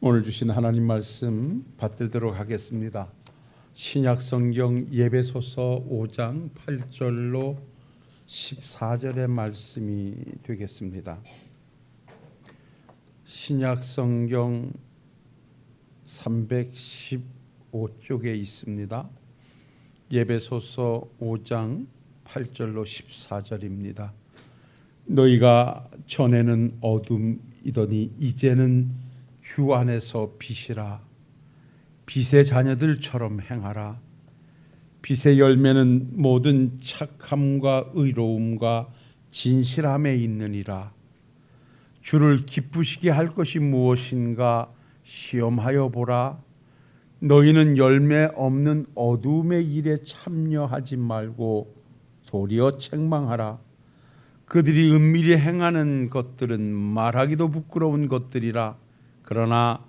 오늘 주신 하나님 말씀 받들도록 하겠습니다. 신약 성경 예배소서 5장 8절로 14절의 말씀이 되겠습니다. 신약 성경 315쪽에 있습니다. 예배소서 5장 8절로 14절입니다. 너희가 전에는 어둠이더니 이제는 주 안에서 빛이라. 빛의 자녀들처럼 행하라. 빛의 열매는 모든 착함과 의로움과 진실함에 있느니라. 주를 기쁘시게 할 것이 무엇인가 시험하여 보라. 너희는 열매 없는 어두움의 일에 참여하지 말고 도리어 책망하라. 그들이 은밀히 행하는 것들은 말하기도 부끄러운 것들이라. 그러나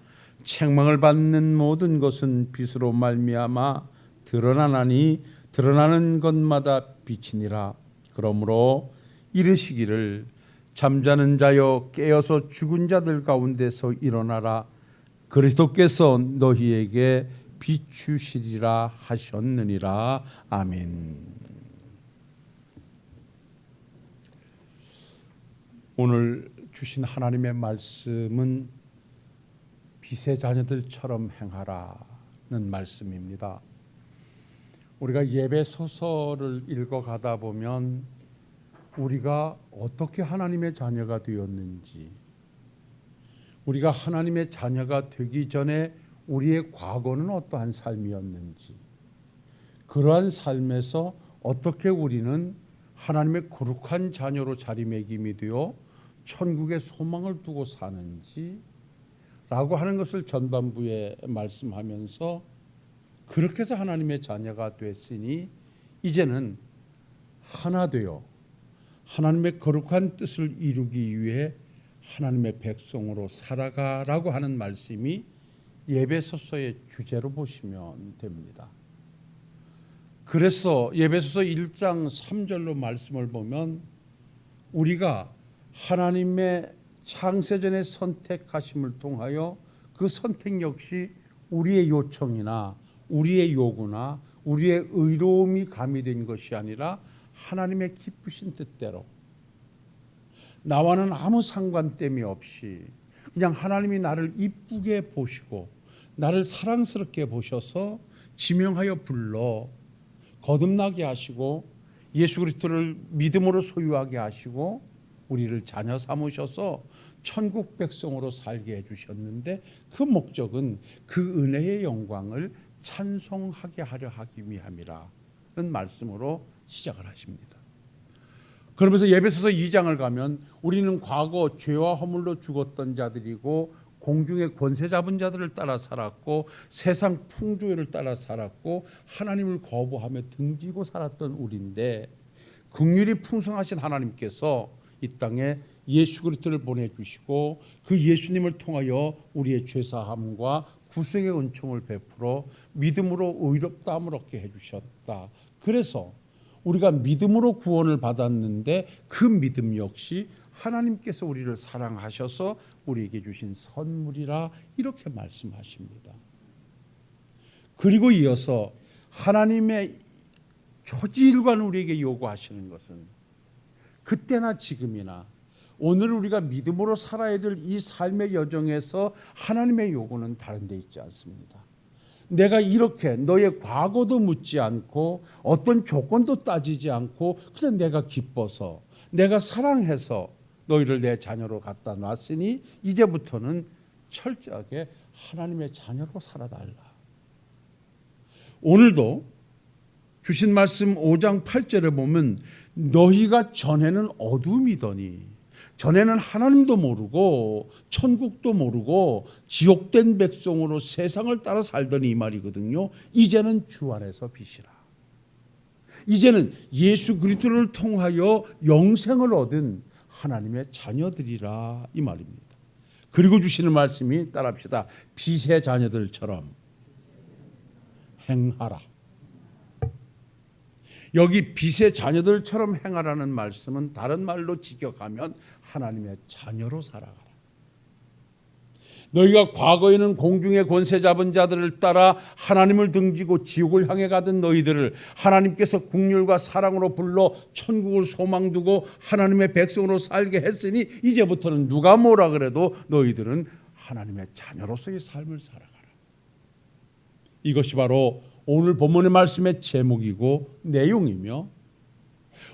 책망을 받는 모든 것은 빛으로 말미암아 드러나나니 드러나는 것마다 빛이니라. 그러므로 이르시기를 잠자는 자여 깨어서 죽은 자들 가운데서 일어나라. 그리스도께서 너희에게 비추시리라 하셨느니라. 아멘. 오늘 주신 하나님의 말씀은 빛의 자녀들처럼 행하라는 말씀입니다. 우리가 예배 소설을 읽어가다 보면 우리가 어떻게 하나님의 자녀가 되었는지, 우리가 하나님의 자녀가 되기 전에 우리의 과거는 어떠한 삶이었는지, 그러한 삶에서 어떻게 우리는 하나님의 거룩한 자녀로 자리매김이 되어 천국의 소망을 두고 사는지 라고 하는 것을 전반부에 말씀하면서, 그렇게 해서 하나님의 자녀가 됐으니 이제는 하나 되어 하나님의 거룩한 뜻을 이루기 위해 하나님의 백성으로 살아가라고 하는 말씀이 예배소서의 주제로 보시면 됩니다. 그래서 예배소서 1장 3절로 말씀을 보면 우리가 하나님의 창세전에 선택하심을 통하여 그 선택 역시 우리의 요청이나 우리의 요구나 우리의 의로움이 가미된 것이 아니라 하나님의 기쁘신 뜻대로, 나와는 아무 상관됨이 없이 그냥 하나님이 나를 이쁘게 보시고 나를 사랑스럽게 보셔서 지명하여 불러 거듭나게 하시고 예수 그리스도를 믿음으로 소유하게 하시고 우리를 자녀 삼으셔서 천국 백성으로 살게 해주셨는데, 그 목적은 그 은혜의 영광을 찬송하게 하려 하기 위함이라는 말씀으로 시작을 하십니다. 그러면서 예배소서 2장을 가면 우리는 과거 죄와 허물로 죽었던 자들이고 공중의 권세 잡은 자들을 따라 살았고 세상 풍조를 따라 살았고 하나님을 거부하며 등지고 살았던 우리인데, 긍휼이 풍성하신 하나님께서 이 땅에 예수 그리스도를 보내주시고 그 예수님을 통하여 우리의 죄사함과 구속의 은총을 베풀어 믿음으로 의롭다함을 얻게 해주셨다. 그래서 우리가 믿음으로 구원을 받았는데 그 믿음 역시 하나님께서 우리를 사랑하셔서 우리에게 주신 선물이라, 이렇게 말씀하십니다. 그리고 이어서 하나님의 초지일관 우리에게 요구하시는 것은 그때나 지금이나 오늘 우리가 믿음으로 살아야 될 이 삶의 여정에서 하나님의 요구는 다른 데 있지 않습니다. 내가 이렇게 너의 과거도 묻지 않고 어떤 조건도 따지지 않고 그냥 내가 기뻐서 내가 사랑해서 너희를 내 자녀로 갖다 놨으니 이제부터는 철저하게 하나님의 자녀로 살아달라. 오늘도 주신 말씀 5장 8절에 보면 너희가 전에는 어둠이더니, 전에는 하나님도 모르고 천국도 모르고 지옥된 백성으로 세상을 따라 살더니, 이 말이거든요. 이제는 주 안에서 빛이라. 이제는 예수 그리스도를 통하여 영생을 얻은 하나님의 자녀들이라, 이 말입니다. 그리고 주시는 말씀이, 따라합시다. 빛의 자녀들처럼 행하라. 여기 빛의 자녀들처럼 행하라는 말씀은 다른 말로 직역하면 하나님의 자녀로 살아가라. 너희가 과거에는 공중의 권세 잡은 자들을 따라 하나님을 등지고 지옥을 향해 가던 너희들을 하나님께서 긍휼과 사랑으로 불러 천국을 소망 두고 하나님의 백성으로 살게 했으니 이제부터는 누가 뭐라 그래도 너희들은 하나님의 자녀로서의 삶을 살아가라. 이것이 바로 오늘 본문의 말씀의 제목이고 내용이며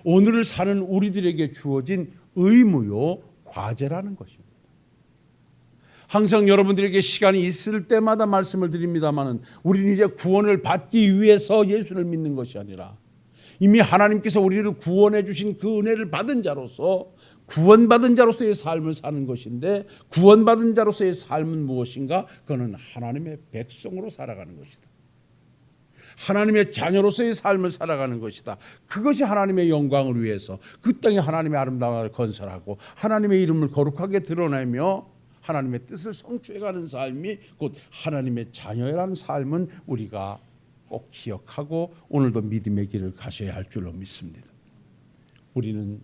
오늘을 사는 우리들에게 주어진 의무요 과제라는 것입니다. 항상 여러분들에게 시간이 있을 때마다 말씀을 드립니다마는 우리는 이제 구원을 받기 위해서 예수를 믿는 것이 아니라 이미 하나님께서 우리를 구원해 주신 그 은혜를 받은 자로서 구원받은 자로서의 삶을 사는 것인데 구원받은 자로서의 삶은 무엇인가? 그거는 하나님의 백성으로 살아가는 것이다. 하나님의 자녀로서의 삶을 살아가는 것이다. 그것이 하나님의 영광을 위해서 그 땅에 하나님의 아름다움을 건설하고 하나님의 이름을 거룩하게 드러내며 하나님의 뜻을 성취해가는 삶이 곧 하나님의 자녀라는 삶은 우리가 꼭 기억하고 오늘도 믿음의 길을 가셔야 할 줄로 믿습니다. 우리는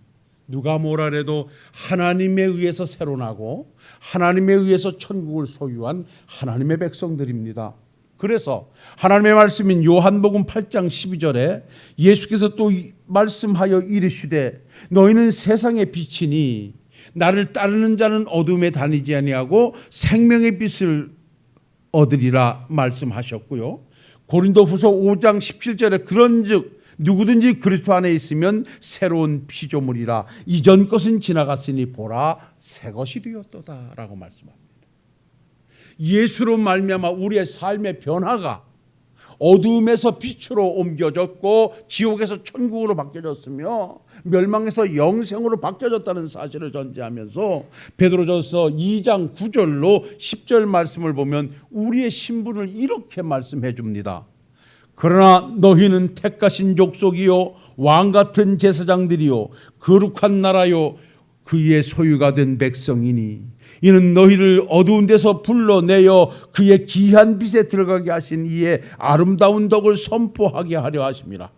누가 뭐라 해도 하나님에 의해서 새로 나고 하나님에 의해서 천국을 소유한 하나님의 백성들입니다. 그래서 하나님의 말씀인 요한복음 8장 12절에 예수께서 또 말씀하여 이르시되 너희는 세상의 빛이니 나를 따르는 자는 어둠에 다니지 아니하고 생명의 빛을 얻으리라 말씀하셨고요. 고린도후서 5장 17절에 그런즉 누구든지 그리스도 안에 있으면 새로운 피조물이라 이전 것은 지나갔으니 보라 새 것이 되었도다라고 말씀합니다. 예수로 말미암아 우리의 삶의 변화가 어두움에서 빛으로 옮겨졌고 지옥에서 천국으로 바뀌어졌으며 멸망에서 영생으로 바뀌어졌다는 사실을 전제하면서 베드로전서 2장 9절로 10절 말씀을 보면 우리의 신분을 이렇게 말씀해 줍니다. 그러나 너희는 택하신 족속이요 왕같은 제사장들이요 거룩한 나라요 그의 소유가 된 백성이니 이는 너희를 어두운 데서 불러내어 그의 귀한 빛에 들어가게 하신 이의 아름다운 덕을 선포하게 하려 하심이라.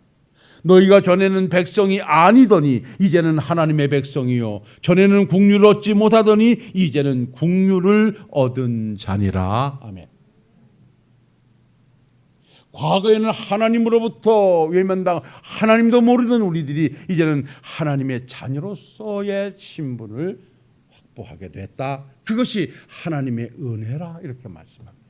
너희가 전에는 백성이 아니더니 이제는 하나님의 백성이요 전에는 국류를 얻지 못하더니 이제는 국류를 얻은 자니라. 아멘. 과거에는 하나님으로부터 외면당 하나님도 모르던 우리들이 이제는 하나님의 자녀로서의 신분을 확보하게 됐다. 그것이 하나님의 은혜라 이렇게 말씀합니다.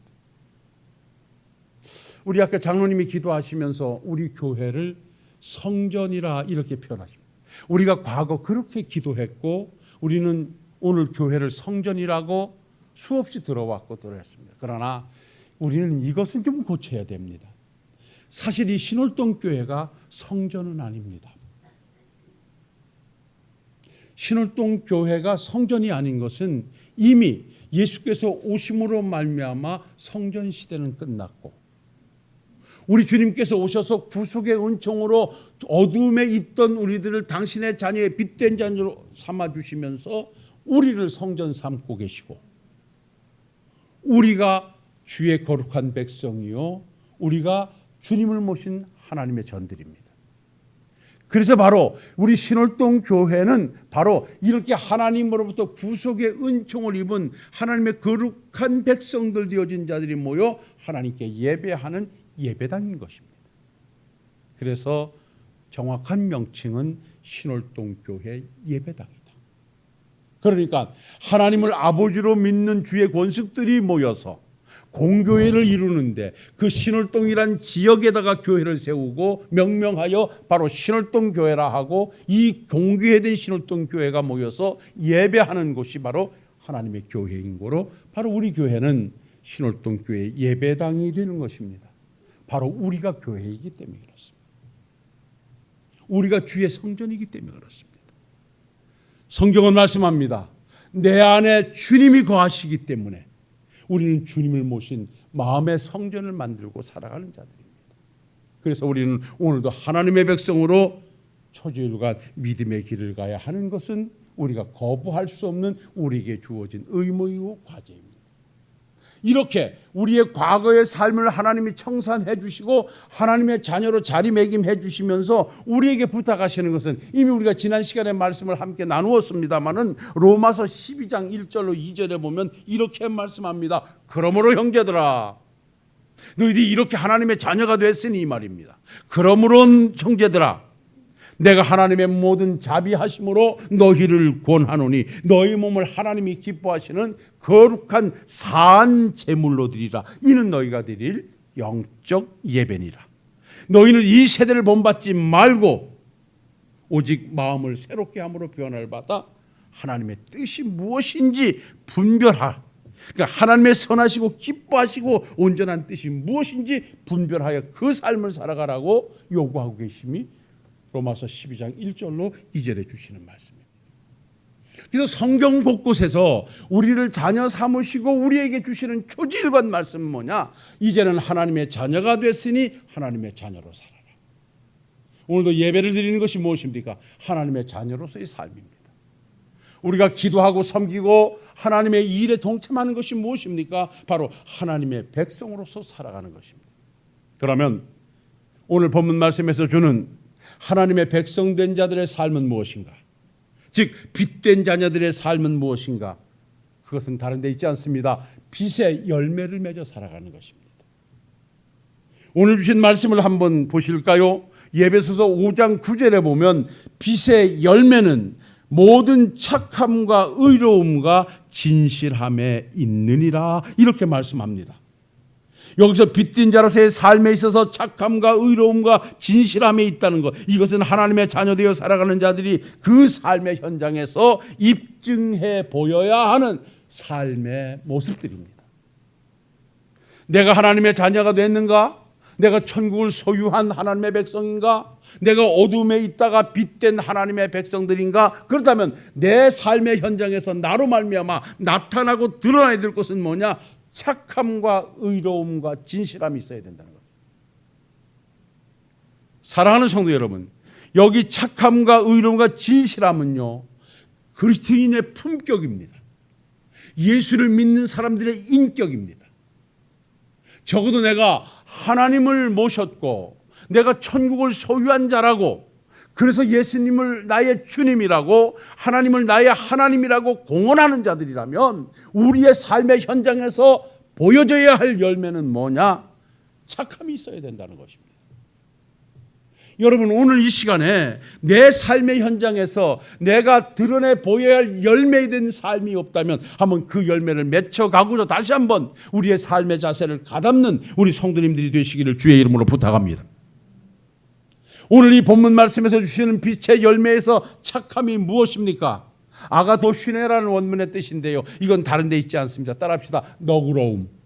우리 아까 장로님이 기도하시면서 우리 교회를 성전이라 이렇게 표현하십니다. 우리가 과거 그렇게 기도했고 우리는 오늘 교회를 성전이라고 수없이 들어왔고 들었습니다. 그러나 우리는 이것은 좀 고쳐야 됩니다. 사실 이 신월동 교회가 성전은 아닙니다. 신월동 교회가 성전이 아닌 것은 이미 예수께서 오심으로 말미암아 성전 시대는 끝났고 우리 주님께서 오셔서 구속의 은총으로 어둠에 있던 우리들을 당신의 자녀의 빛된 자녀로 삼아주시면서 우리를 성전 삼고 계시고 우리가 주의 거룩한 백성이요 우리가 주님을 모신 하나님의 전들입니다. 그래서 바로 우리 신월동 교회는 바로 이렇게 하나님으로부터 구속의 은총을 입은 하나님의 거룩한 백성들 되어진 자들이 모여 하나님께 예배하는 예배당인 것입니다. 그래서 정확한 명칭은 신월동 교회 예배당이다. 그러니까 하나님을 아버지로 믿는 주의 권속들이 모여서 공교회를 이루는데 그 신월동이란 지역에다가 교회를 세우고 명명하여 바로 신월동 교회라 하고 이 공교회된 신월동 교회가 모여서 예배하는 곳이 바로 하나님의 교회인 거로 바로 우리 교회는 신월동 교회 예배당이 되는 것입니다. 바로 우리가 교회이기 때문에 그렇습니다. 우리가 주의 성전이기 때문에 그렇습니다. 성경은 말씀합니다. 내 안에 주님이 거하시기 때문에 우리는 주님을 모신 마음의 성전을 만들고 살아가는 자들입니다. 그래서 우리는 오늘도 하나님의 백성으로 초주일간 믿음의 길을 가야 하는 것은 우리가 거부할 수 없는 우리에게 주어진 의무이고 과제입니다. 이렇게 우리의 과거의 삶을 하나님이 청산해 주시고 하나님의 자녀로 자리매김해 주시면서 우리에게 부탁하시는 것은 이미 우리가 지난 시간에 말씀을 함께 나누었습니다마는 로마서 12장 1절로 2절에 보면 이렇게 말씀합니다. 그러므로 형제들아, 너희들이 이렇게 하나님의 자녀가 됐으니 이 말입니다. 그러므로 형제들아, 내가 하나님의 모든 자비하심으로 너희를 권하노니 너희 몸을 하나님이 기뻐하시는 거룩한 산 제물로 드리라. 이는 너희가 드릴 영적 예배니라. 너희는 이 세대를 본받지 말고 오직 마음을 새롭게 함으로 변화를 받아 하나님의 뜻이 무엇인지 분별하라. 그러니까 하나님의 선하시고 기뻐하시고 온전한 뜻이 무엇인지 분별하여 그 삶을 살아가라고 요구하고 계심이 로마서 12장 1절로 2절에 주시는 말씀입니다. 그래서 성경 곳곳에서 우리를 자녀 삼으시고 우리에게 주시는 초지일관 말씀은 뭐냐? 이제는 하나님의 자녀가 됐으니 하나님의 자녀로 살아라. 오늘도 예배를 드리는 것이 무엇입니까? 하나님의 자녀로서의 삶입니다. 우리가 기도하고 섬기고 하나님의 일에 동참하는 것이 무엇입니까? 바로 하나님의 백성으로서 살아가는 것입니다. 그러면 오늘 본문 말씀에서 주는 하나님의 백성된 자들의 삶은 무엇인가? 즉 빛된 자녀들의 삶은 무엇인가? 그것은 다른 데 있지 않습니다. 빛의 열매를 맺어 살아가는 것입니다. 오늘 주신 말씀을 한번 보실까요? 예배소서 5장 9절에 보면 빛의 열매는 모든 착함과 의로움과 진실함에 있느니라 이렇게 말씀합니다. 여기서 빛된 자로서의 삶에 있어서 착함과 의로움과 진실함에 있다는 것, 이것은 하나님의 자녀되어 살아가는 자들이 그 삶의 현장에서 입증해 보여야 하는 삶의 모습들입니다. 내가 하나님의 자녀가 됐는가? 내가 천국을 소유한 하나님의 백성인가? 내가 어둠에 있다가 빛된 하나님의 백성들인가? 그렇다면 내 삶의 현장에서 나로 말미암아 나타나고 드러나야 될 것은 뭐냐? 착함과 의로움과 진실함이 있어야 된다는 겁니다. 사랑하는 성도 여러분, 여기 착함과 의로움과 진실함은요, 그리스도인의 품격입니다. 예수를 믿는 사람들의 인격입니다. 적어도 내가 하나님을 모셨고 내가 천국을 소유한 자라고, 그래서 예수님을 나의 주님이라고 하나님을 나의 하나님이라고 공언하는 자들이라면 우리의 삶의 현장에서 보여져야 할 열매는 뭐냐? 착함이 있어야 된다는 것입니다. 여러분, 오늘 이 시간에 내 삶의 현장에서 내가 드러내 보여야 할 열매된 삶이 없다면 한번 그 열매를 맺혀가고자 다시 한번 우리의 삶의 자세를 가담는 우리 성도님들이 되시기를 주의 이름으로 부탁합니다. 오늘 이 본문 말씀에서 주시는 빛의 열매에서 착함이 무엇입니까? 아가도시네라는 원문의 뜻인데요, 이건 다른 데 있지 않습니다. 따라합시다. 너그러움입니다.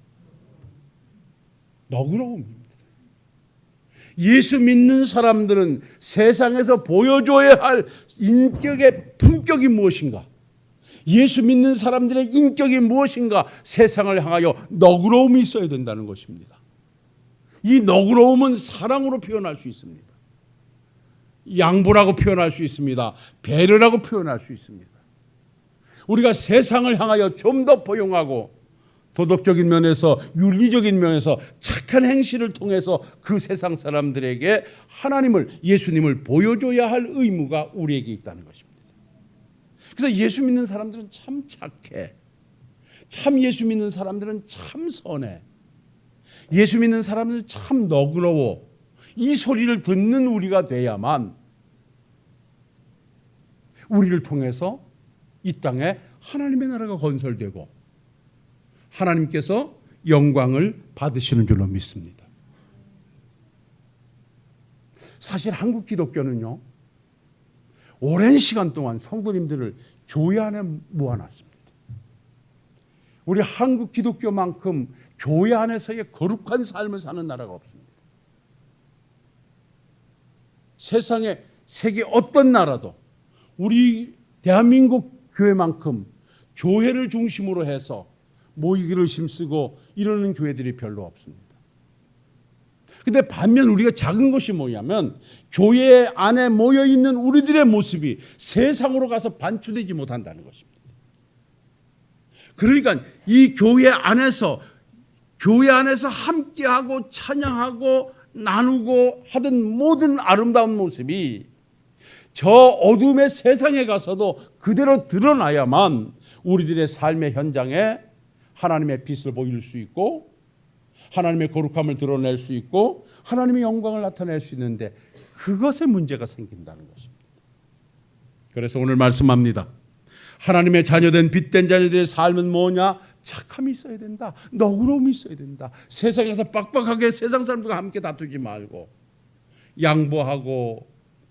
예수 믿는 사람들은 세상에서 보여줘야 할 인격의 품격이 무엇인가? 예수 믿는 사람들의 인격이 무엇인가? 세상을 향하여 너그러움이 있어야 된다는 것입니다. 이 너그러움은 사랑으로 표현할 수 있습니다. 양보라고 표현할 수 있습니다. 배려라고 표현할 수 있습니다. 우리가 세상을 향하여 좀 더 포용하고 도덕적인 면에서, 윤리적인 면에서 착한 행실을 통해서 그 세상 사람들에게 하나님을, 예수님을 보여줘야 할 의무가 우리에게 있다는 것입니다. 그래서 예수 믿는 사람들은 참 착해. 참 예수 믿는 사람들은 참 선해. 예수 믿는 사람들은 참 너그러워. 이 소리를 듣는 우리가 돼야만 우리를 통해서 이 땅에 하나님의 나라가 건설되고 하나님께서 영광을 받으시는 줄로 믿습니다. 사실 한국 기독교는요, 오랜 시간 동안 성도님들을 교회 안에 모아놨습니다. 우리 한국 기독교만큼 교회 안에서의 거룩한 삶을 사는 나라가 없습니다. 세상에, 세계 어떤 나라도 우리 대한민국 교회만큼 교회를 중심으로 해서 모이기를 힘쓰고 이러는 교회들이 별로 없습니다. 그런데 반면 우리가 작은 것이 뭐냐면 교회 안에 모여있는 우리들의 모습이 세상으로 가서 반출되지 못한다는 것입니다. 그러니까 이 교회 안에서 교회 안에서 함께하고 찬양하고 나누고 하던 모든 아름다운 모습이 저 어둠의 세상에 가서도 그대로 드러나야만 우리들의 삶의 현장에 하나님의 빛을 보일 수 있고 하나님의 거룩함을 드러낼 수 있고 하나님의 영광을 나타낼 수 있는데 그것에 문제가 생긴다는 것입니다. 그래서 오늘 말씀합니다. 하나님의 자녀된 빛된 자녀들의 삶은 뭐냐? 착함이 있어야 된다. 너그러움이 있어야 된다. 세상에서 빡빡하게 세상 사람들과 함께 다투지 말고 양보하고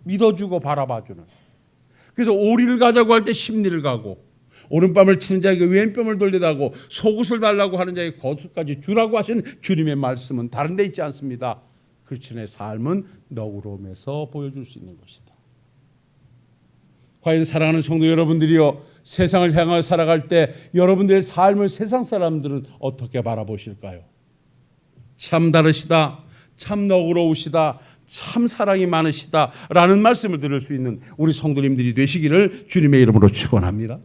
믿어주고 바라봐주는. 그래서 오리를 가자고 할 때 십리를 가고 오른뺨을 치는 자에게 왼뺨을 돌리다고 속옷을 달라고 하는 자에게 겉옷까지 주라고 하신 주님의 말씀은 다른 데 있지 않습니다. 그리스도인의 삶은 너그러움에서 보여줄 수 있는 것이다. 과연 사랑하는 성도 여러분들이요, 세상을 향하여 살아갈 때 여러분들의 삶을 세상 사람들은 어떻게 바라보실까요? 참 다르시다, 참 너그러우시다, 참 사랑이 많으시다 라는 말씀을 들을 수 있는 우리 성도님들이 되시기를 주님의 이름으로 축원합니다.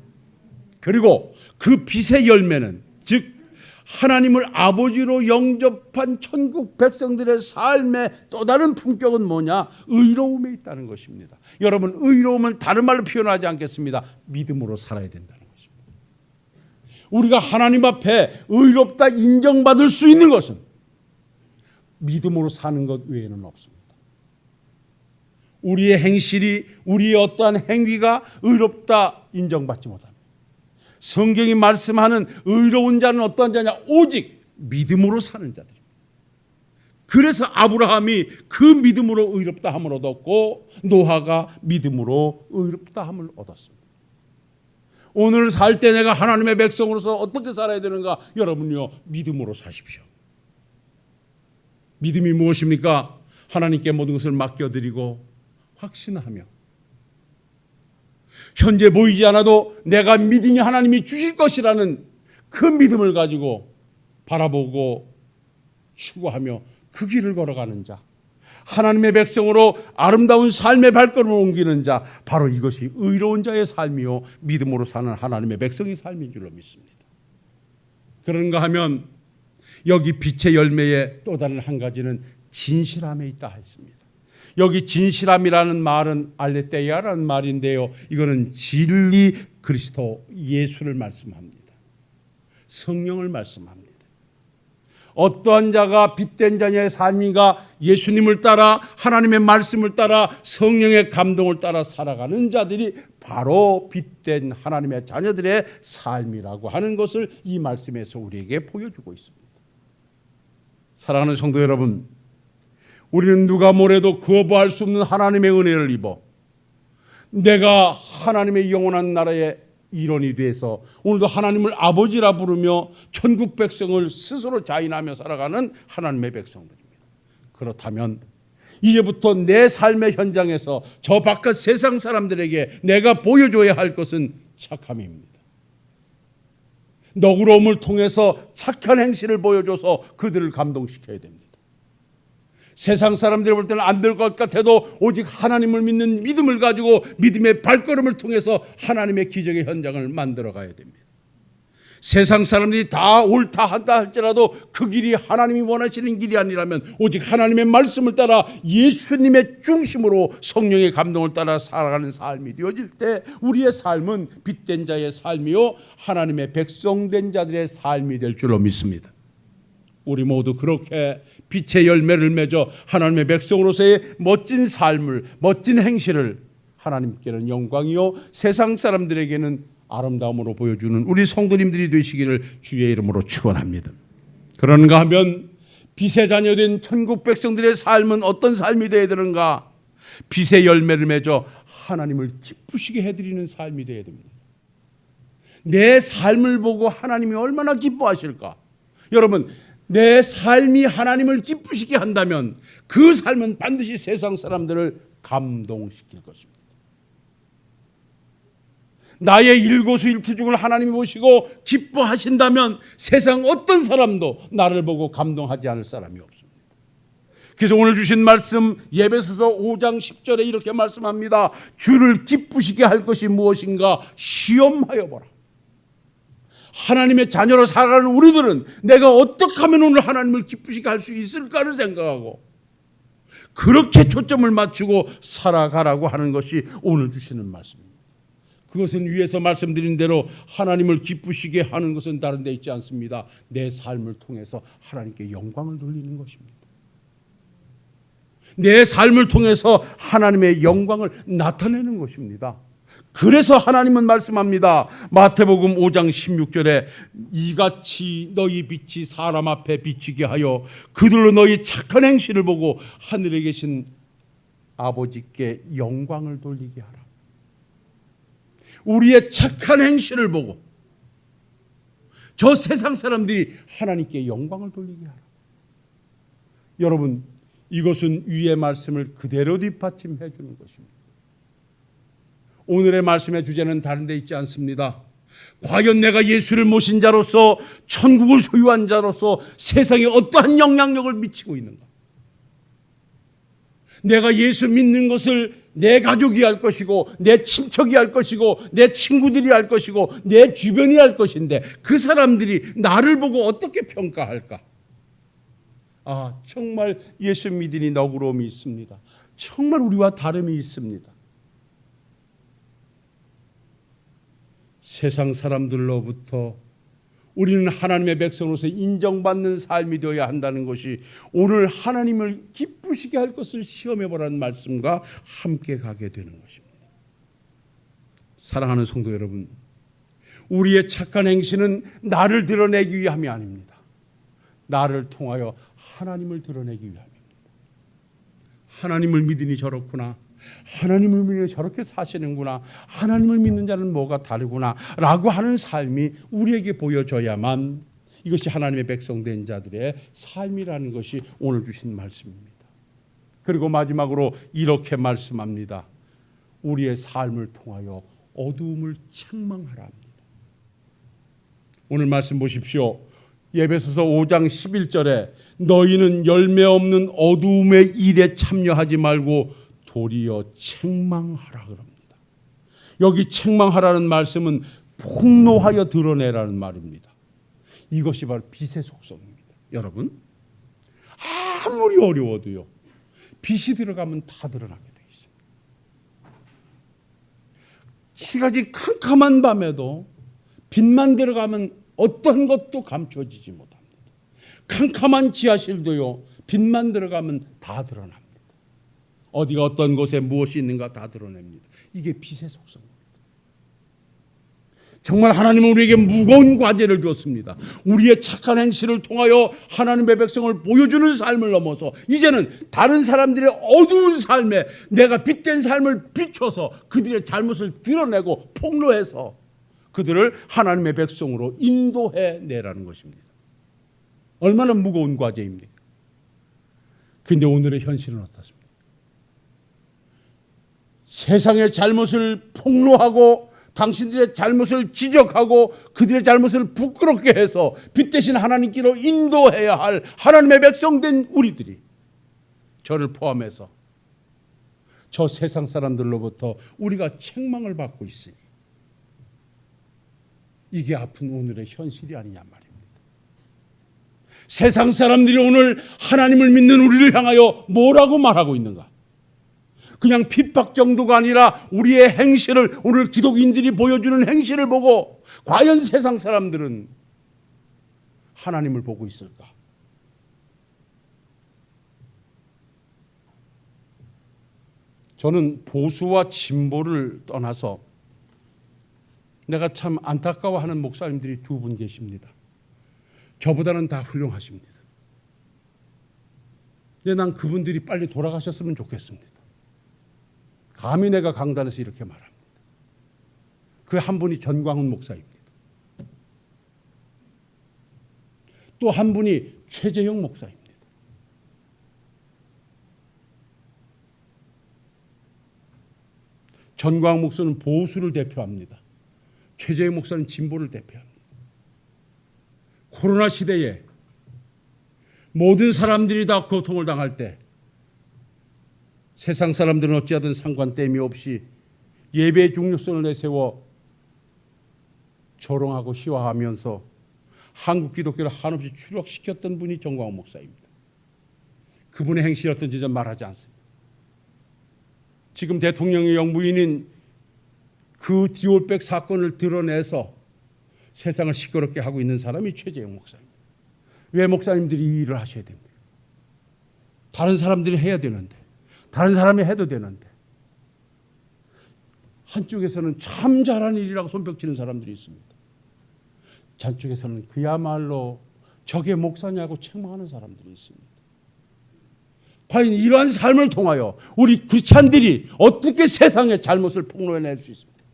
그리고 그 빛의 열매는 즉 하나님을 아버지로 영접한 천국 백성들의 삶의 또 다른 품격은 뭐냐? 의로움에 있다는 것입니다. 여러분, 의로움은 다른 말로 표현하지 않겠습니다. 믿음으로 살아야 된다는 것입니다. 우리가 하나님 앞에 의롭다 인정받을 수 있는 것은 믿음으로 사는 것 외에는 없습니다. 우리의 행실이, 우리의 어떠한 행위가 의롭다 인정받지 못합니다. 성경이 말씀하는 의로운 자는 어떠한 자냐? 오직 믿음으로 사는 자들입니다. 그래서 아브라함이 그 믿음으로 의롭다함을 얻었고 노아가 믿음으로 의롭다함을 얻었습니다. 오늘 살 때 내가 하나님의 백성으로서 어떻게 살아야 되는가? 여러분요, 믿음으로 사십시오. 믿음이 무엇입니까? 하나님께 모든 것을 맡겨드리고 확신하며 현재 보이지 않아도 내가 믿으니 하나님이 주실 것이라는 그 믿음을 가지고 바라보고 추구하며 그 길을 걸어가는 자, 하나님의 백성으로 아름다운 삶의 발걸음을 옮기는 자, 바로 이것이 의로운 자의 삶이요 믿음으로 사는 하나님의 백성의 삶인 줄로 믿습니다. 그런가 하면 여기 빛의 열매의 또 다른 한 가지는 진실함에 있다 했습니다. 여기 진실함이라는 말은 알레테이아라는 말인데요, 이거는 진리 그리스도 예수를 말씀합니다. 성령을 말씀합니다. 어떠한 자가 빛된 자녀의 삶인가? 예수님을 따라 하나님의 말씀을 따라 성령의 감동을 따라 살아가는 자들이 바로 빛된 하나님의 자녀들의 삶이라고 하는 것을 이 말씀에서 우리에게 보여주고 있습니다. 사랑하는 성도 여러분, 우리는 누가 뭐래도 거부할 수 없는 하나님의 은혜를 입어 내가 하나님의 영원한 나라의 일원이 돼서 오늘도 하나님을 아버지라 부르며 천국 백성을 스스로 자인하며 살아가는 하나님의 백성들입니다. 그렇다면 이제부터 내 삶의 현장에서 저 바깥 세상 사람들에게 내가 보여줘야 할 것은 착함입니다. 너그러움을 통해서 착한 행실을 보여줘서 그들을 감동시켜야 됩니다. 세상 사람들이 볼 때는 안 될 것 같아도 오직 하나님을 믿는 믿음을 가지고 믿음의 발걸음을 통해서 하나님의 기적의 현장을 만들어 가야 됩니다. 세상 사람들이 다 옳다 한다 할지라도 그 길이 하나님이 원하시는 길이 아니라면 오직 하나님의 말씀을 따라 예수님의 중심으로 성령의 감동을 따라 살아가는 삶이 되어질 때 우리의 삶은 빛된 자의 삶이요 하나님의 백성된 자들의 삶이 될 줄로 믿습니다. 우리 모두 그렇게 빛의 열매를 맺어 하나님의 백성으로서의 멋진 삶을, 멋진 행실을 하나님께는 영광이요 세상 사람들에게는 아름다움으로 보여주는 우리 성도님들이 되시기를 주의 이름으로 축원합니다. 그런가 하면 빛의 자녀된 천국 백성들의 삶은 어떤 삶이 되어야 되는가? 빛의 열매를 맺어 하나님을 기쁘시게 해드리는 삶이 되어야 됩니다. 내 삶을 보고 하나님이 얼마나 기뻐하실까? 여러분, 내 삶이 하나님을 기쁘시게 한다면 그 삶은 반드시 세상 사람들을 감동시킬 것입니다. 나의 일거수일투족을 하나님이 보시고 기뻐하신다면 세상 어떤 사람도 나를 보고 감동하지 않을 사람이 없습니다. 그래서 오늘 주신 말씀 예배소서 5장 10절에 이렇게 말씀합니다. 주를 기쁘시게 할 것이 무엇인가 시험하여 보라. 하나님의 자녀로 살아가는 우리들은 내가 어떻게 하면 오늘 하나님을 기쁘시게 할 수 있을까를 생각하고 그렇게 초점을 맞추고 살아가라고 하는 것이 오늘 주시는 말씀입니다. 그것은 위에서 말씀드린 대로 하나님을 기쁘시게 하는 것은 다른 데 있지 않습니다. 내 삶을 통해서 하나님께 영광을 돌리는 것입니다. 내 삶을 통해서 하나님의 영광을 나타내는 것입니다. 그래서 하나님은 말씀합니다. 마태복음 5장 16절에 이같이 너희 빛이 사람 앞에 비치게 하여 그들로 너희 착한 행실을 보고 하늘에 계신 아버지께 영광을 돌리게 하라. 우리의 착한 행실을 보고 저 세상 사람들이 하나님께 영광을 돌리게 하라. 여러분, 이것은 위의 말씀을 그대로 뒷받침해 주는 것입니다. 오늘의 말씀의 주제는 다른 데 있지 않습니다. 과연 내가 예수를 모신 자로서 천국을 소유한 자로서 세상에 어떠한 영향력을 미치고 있는가? 내가 예수 믿는 것을 내 가족이 할 것이고 내 친척이 할 것이고 내 친구들이 할 것이고 내 주변이 할 것인데 그 사람들이 나를 보고 어떻게 평가할까? 정말 예수 믿으니 너그러움이 있습니다. 정말 우리와 다름이 있습니다. 세상 사람들로부터 우리는 하나님의 백성으로서 인정받는 삶이 되어야 한다는 것이 오늘 하나님을 기쁘시게 할 것을 시험해보라는 말씀과 함께 가게 되는 것입니다. 사랑하는 성도 여러분, 우리의 착한 행실은 나를 드러내기 위함이 아닙니다. 나를 통하여 하나님을 드러내기 위함입니다. 하나님을 믿으니 저렇구나, 하나님을 믿으니 저렇게 사시는구나, 하나님을 믿는 자는 뭐가 다르구나 라고 하는 삶이 우리에게 보여져야만 이것이 하나님의 백성된 자들의 삶이라는 것이 오늘 주신 말씀입니다. 그리고 마지막으로 이렇게 말씀합니다. 우리의 삶을 통하여 어두움을 책망하라 합니다. 오늘 말씀 보십시오. 에베소서 5장 11절에 너희는 열매 없는 어두움의 일에 참여하지 말고 도리어 책망하라 그럽니다. 여기 책망하라는 말씀은 폭로하여 드러내라는 말입니다. 이것이 바로 빛의 속성입니다. 여러분, 아무리 어려워도요, 빛이 들어가면 다 드러나게 되어 있습니다. 시가지 캄캄한 밤에도 빛만 들어가면 어떤 것도 감춰지지 못합니다. 캄캄한 지하실도요, 빛만 들어가면 다 드러납니다. 어디가 어떤 곳에 무엇이 있는가 다 드러냅니다. 이게 빛의 속성입니다. 정말 하나님은 우리에게 무거운 과제를 주었습니다. 우리의 착한 행실을 통하여 하나님의 백성을 보여주는 삶을 넘어서 이제는 다른 사람들의 어두운 삶에 내가 빛된 삶을 비춰서 그들의 잘못을 드러내고 폭로해서 그들을 하나님의 백성으로 인도해 내라는 것입니다. 얼마나 무거운 과제입니까? 그런데 오늘의 현실은 어떻습니까? 세상의 잘못을 폭로하고 당신들의 잘못을 지적하고 그들의 잘못을 부끄럽게 해서 빛 대신 하나님께로 인도해야 할 하나님의 백성된 우리들이, 저를 포함해서 저 세상 사람들로부터 우리가 책망을 받고 있으니 이게 아픈 오늘의 현실이 아니냐 말입니다. 세상 사람들이 오늘 하나님을 믿는 우리를 향하여 뭐라고 말하고 있는가? 그냥 핍박 정도가 아니라 우리의 행실을, 오늘 기독인들이 보여주는 행실을 보고 과연 세상 사람들은 하나님을 보고 있을까? 저는 보수와 진보를 떠나서 내가 참 안타까워하는 목사님들이 두 분 계십니다. 저보다는 다 훌륭하십니다. 근데 난 그분들이 빨리 돌아가셨으면 좋겠습니다. 감히 내가 강단에서 이렇게 말합니다. 그 한 분이 전광훈 목사입니다. 또 한 분이 최재형 목사입니다. 전광훈 목사는 보수를 대표합니다. 최재형 목사는 진보를 대표합니다. 코로나 시대에 모든 사람들이 다 고통을 당할 때 세상 사람들은 어찌하든 상관됨이 없이 예배의 중요성을 내세워 조롱하고 희화하면서 한국 기독교를 한없이 추락시켰던 분이 정광훈 목사입니다. 그분의 행실이 어떤지 좀 말하지 않습니다. 지금 대통령의 영부인인 그 디올백 사건을 드러내서 세상을 시끄럽게 하고 있는 사람이 최재형 목사입니다. 왜 목사님들이 이 일을 하셔야 됩니까? 다른 사람들이 해야 되는데, 다른 사람이 해도 되는데, 한쪽에서는 참 잘한 일이라고 손뼉치는 사람들이 있습니다. 한쪽에서는 그야말로 저게 목사냐고 책망하는 사람들이 있습니다. 과연 이러한 삶을 통하여 우리 크리스찬들이 어떻게 세상의 잘못을 폭로해낼 수 있습니까?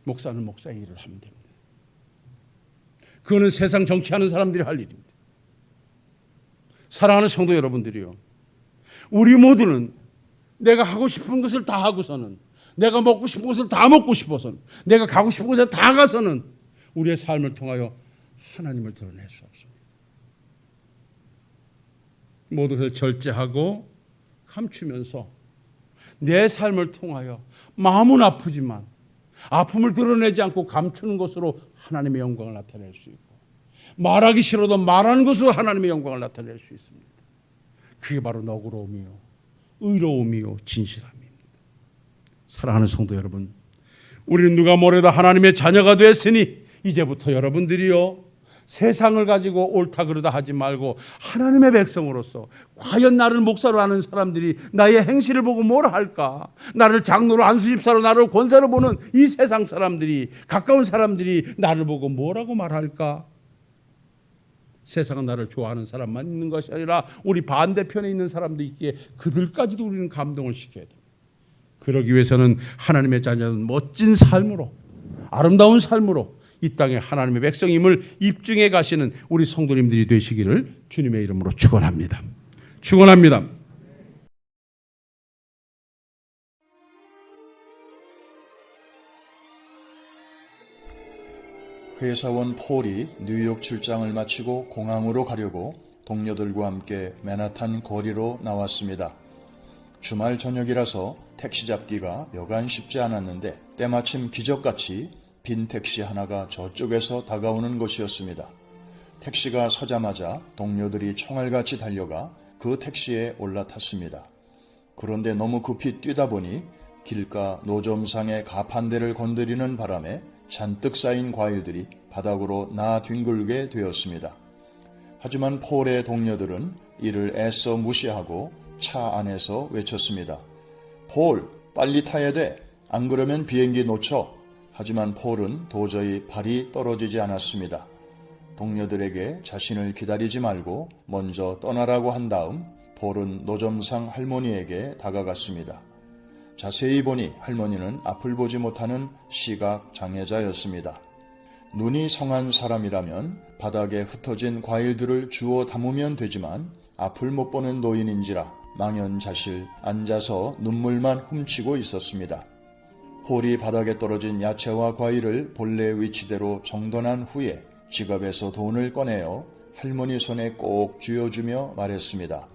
목사는 목사의 일을 하면 됩니다. 그거는 세상 정치하는 사람들이 할 일입니다. 사랑하는 성도 여러분들이요, 우리 모두는 내가 하고 싶은 것을 다 하고서는, 내가 먹고 싶은 것을 다 먹고 싶어서는, 내가 가고 싶은 곳에 다 가서는 우리의 삶을 통하여 하나님을 드러낼 수 없습니다. 모든 것을 절제하고 감추면서 내 삶을 통하여 마음은 아프지만 아픔을 드러내지 않고 감추는 것으로 하나님의 영광을 나타낼 수 있고, 말하기 싫어도 말하는 것으로 하나님의 영광을 나타낼 수 있습니다. 그게 바로 너그러움이요, 의로움이요, 진실함입니다. 사랑하는 성도 여러분, 우리는 누가 뭐래도 하나님의 자녀가 됐으니 이제부터 여러분들이요, 세상을 가지고 옳다 그르다 하지 말고 하나님의 백성으로서 과연 나를 목사로 하는 사람들이 나의 행실을 보고 뭐라 할까? 나를 장로로, 안수집사로, 나를 권사로 보는 이 세상 사람들이, 가까운 사람들이 나를 보고 뭐라고 말할까? 세상은 나를 좋아하는 사람만 있는 것이 아니라 우리 반대편에 있는 사람도 있기에 그들까지도 우리는 감동을 시켜야 됩니다. 그러기 위해서는 하나님의 자녀는 멋진 삶으로, 아름다운 삶으로 이 땅에 하나님의 백성임을 입증해 가시는 우리 성도님들이 되시기를 주님의 이름으로 축원합니다. 축원합니다. 회사원 폴이 뉴욕 출장을 마치고 공항으로 가려고 동료들과 함께 맨하탄 거리로 나왔습니다. 주말 저녁이라서 택시 잡기가 여간 쉽지 않았는데 때마침 기적같이 빈 택시 하나가 저쪽에서 다가오는 것이었습니다. 택시가 서자마자 동료들이 총알같이 달려가 그 택시에 올라탔습니다. 그런데 너무 급히 뛰다 보니 길가 노점상의 가판대를 건드리는 바람에 잔뜩 쌓인 과일들이 바닥으로 나뒹굴게 되었습니다. 하지만 폴의 동료들은 이를 애써 무시하고 차 안에서 외쳤습니다. 폴, 빨리 타야 돼. 안 그러면 비행기 놓쳐. 하지만 폴은 도저히 발이 떨어지지 않았습니다. 동료들에게 자신을 기다리지 말고 먼저 떠나라고 한 다음 폴은 노점상 할머니에게 다가갔습니다. 자세히 보니 할머니는 앞을 보지 못하는 시각 장애자였습니다. 눈이 성한 사람이라면 바닥에 흩어진 과일들을 주워 담으면 되지만 앞을 못 보는 노인인지라 망연자실 앉아서 눈물만 훔치고 있었습니다. 폴이 바닥에 떨어진 야채와 과일을 본래 위치대로 정돈한 후에 지갑에서 돈을 꺼내어 할머니 손에 꼭 쥐어주며 말했습니다.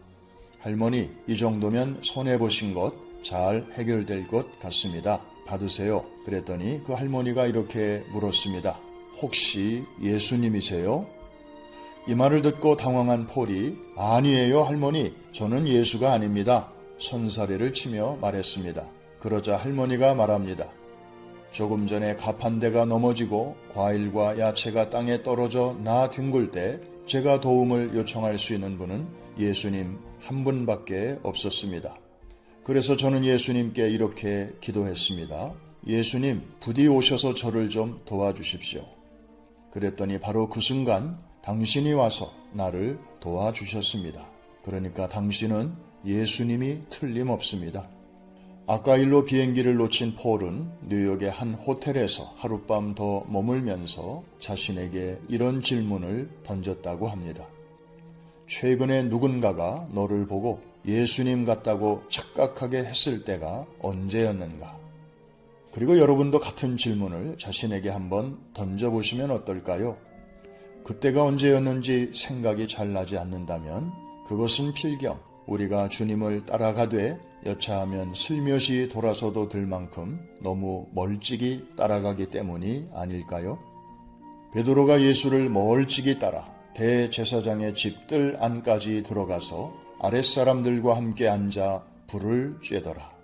할머니, 이 정도면 손해보신 것 잘 해결될 것 같습니다. 받으세요. 그랬더니 그 할머니가 이렇게 물었습니다. 혹시 예수님이세요? 이 말을 듣고 당황한 폴이 아니에요 할머니, 저는 예수가 아닙니다. 손사래를 치며 말했습니다. 그러자 할머니가 말합니다. 조금 전에 가판대가 넘어지고 과일과 야채가 땅에 떨어져 나뒹굴 때 제가 도움을 요청할 수 있는 분은 예수님 한 분밖에 없었습니다. 그래서 저는 예수님께 이렇게 기도했습니다. 예수님, 부디 오셔서 저를 좀 도와주십시오. 그랬더니 바로 그 순간 당신이 와서 나를 도와주셨습니다. 그러니까 당신은 예수님이 틀림없습니다. 아까 일로 비행기를 놓친 폴은 뉴욕의 한 호텔에서 하룻밤 더 머물면서 자신에게 이런 질문을 던졌다고 합니다. 최근에 누군가가 너를 보고 예수님 같다고 착각하게 했을 때가 언제였는가? 그리고 여러분도 같은 질문을 자신에게 한번 던져보시면 어떨까요? 그때가 언제였는지 생각이 잘 나지 않는다면 그것은 필경 우리가 주님을 따라가되 여차하면 슬며시 돌아서도 들 만큼 너무 멀찍이 따라가기 때문이 아닐까요? 베드로가 예수를 멀찍이 따라 대제사장의 집들 안까지 들어가서 아랫사람들과 함께 앉아 불을 쬐더라.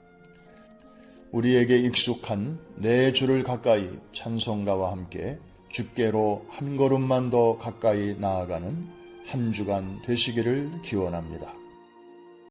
우리에게 익숙한 내 주를 가까이 찬송가와 함께 주께로 한 걸음만 더 가까이 나아가는 한 주간 되시기를 기원합니다.